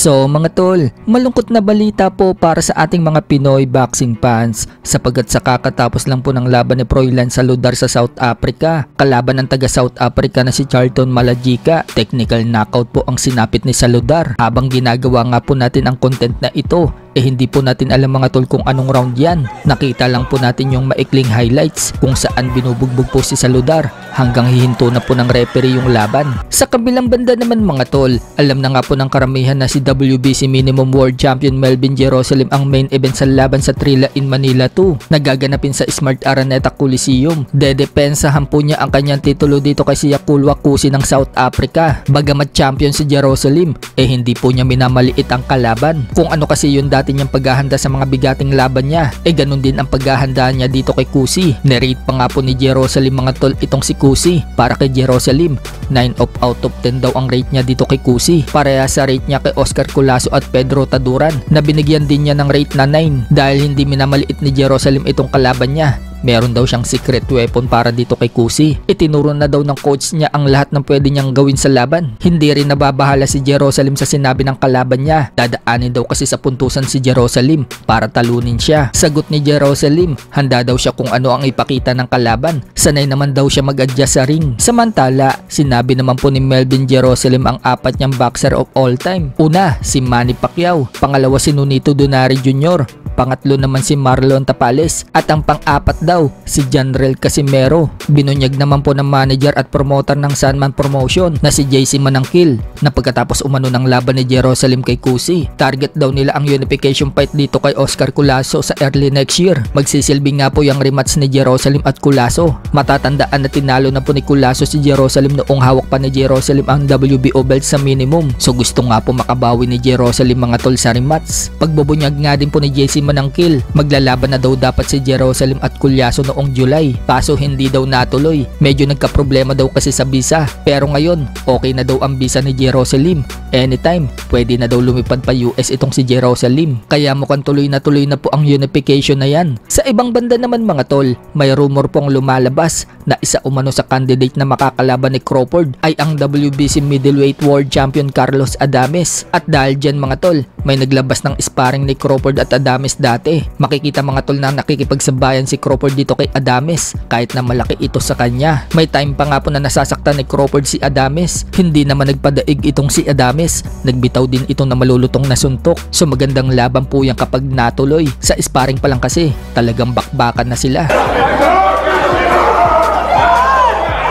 So mga tol, malungkot na balita po para sa ating mga Pinoy boxing fans sapagkat sa kakatapos lang po ng laban ni Froilan Saludar sa South Africa, kalaban ng taga South Africa na si Charlton Malajika, technical knockout po ang sinapit ni Saludar. Habang ginagawa nga po natin ang content na ito, hindi po natin alam mga tol kung anong round yan. Nakita lang po natin yung maikling highlights kung saan binubugbog po si Saludar hanggang hihinto na po ng referee yung laban. Sa kabilang banda naman mga tol, alam na nga po ng karamihan na si WBC Minimum World Champion Melvin Jerusalem ang main event sa laban sa Trilla in Manila 2 nagaganapin sa Smart Araneta Coliseum. Dedepensahan po niya ang kanyang titulo dito kay Siya Kulwakusi ng South Africa. Bagamat champion si Jerusalem, hindi po niya minamaliit ang kalaban. Kung ano kasi yung dati niyang paghahanda sa mga bigating laban niya, ganun din ang paghahanda niya dito kay Kusi. Nerate pa nga po ni Jerusalem mga tol itong si Kusi. Para kay Jerusalem, 9 out of 10 daw ang rate niya dito kay Kusi. Pareha sa rate niya kay Oscar Culasso at Pedro Taduran na binigyan din niya ng rate na 9 dahil hindi minamaliit ni Jerusalem itong kalaban niya. Meron daw siyang secret weapon para dito kay Kusi. Itinuro na daw ng coach niya ang lahat ng pwede niyang gawin sa laban. Hindi rin nababahala si Jerusalem sa sinabi ng kalaban niya. Dadaanin daw kasi sa puntusan si Jerusalem para talunin siya. Sagot ni Jerusalem, handa daw siya kung ano ang ipakita ng kalaban. Sanay naman daw siya mag-adjust sa ring. Samantala, sinabi naman po ni Melvin Jerusalem ang apat niyang boxer of all time. Una, si Manny Pacquiao. Pangalawa si Nonito Donaire Jr. Pangatlo naman si Marlon Tapales at ang pang-apat daw si Janrel Casimero. Binunyag naman po ng manager at promoter ng Sandman Promotion na si JC Manangkil na pagkatapos umano ng laban ni Jerusalem kay Kusi, target daw nila ang unification fight dito kay Oscar Culasso sa early next year. Magsisilbi nga po yung rematch ni Jerusalem at Culasso. Matatandaan na tinalo na po ni Culasso si Jerusalem noong hawak pa ni Jerusalem ang WBO belt sa minimum. So gusto nga po makabawi ni Jerusalem mga tol sa rematch. Pagbubunyag nga din po ni JC Manangkil, maglalaban na daw dapat si Jerusalem at Culasso noong July, kaso hindi daw natuloy. Medyo nagka-problema daw kasi sa visa, pero ngayon okay na daw ang visa ni Jerusalem. Anytime pwede na daw lumipad pa US itong si Jerusalem, kaya mukhang tuloy na po ang unification na yan. Sa ibang banda naman mga tol, may rumor pong lumalabas na isa umano sa candidate na makakalaban ni Crawford ay ang WBC Middleweight World Champion Carlos Adames. At dahil dyan mga tol, may naglabas ng sparring ni Crawford at Adames dati. Makikita mga tol na nakikipagsabayan si Crawford dito kay Adames kahit na malaki ito sa kanya. May time pa nga po na nasasaktan ni Crawford si Adames. Hindi naman nagpadaig itong si Adames. Nagbitaw din ito na malulutong na suntok. So magandang laban po yan kapag natuloy. Sa sparring pa lang kasi talagang bakbakan na sila.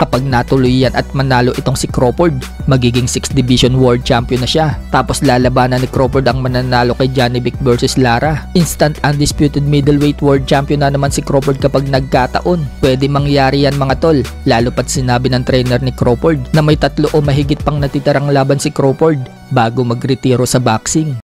Kapag natuloy yan at manalo itong si Crawford, magiging 6th Division World Champion na siya. Tapos lalabanan ni Crawford ang mananalo kay Johnny Vic versus Lara. Instant Undisputed Middleweight World Champion na naman si Crawford kapag nagkataon. Pwede mangyari yan mga tol, lalo pat sinabi ng trainer ni Crawford na may 3 o mahigit pang natitirang laban si Crawford bago magretiro sa boxing.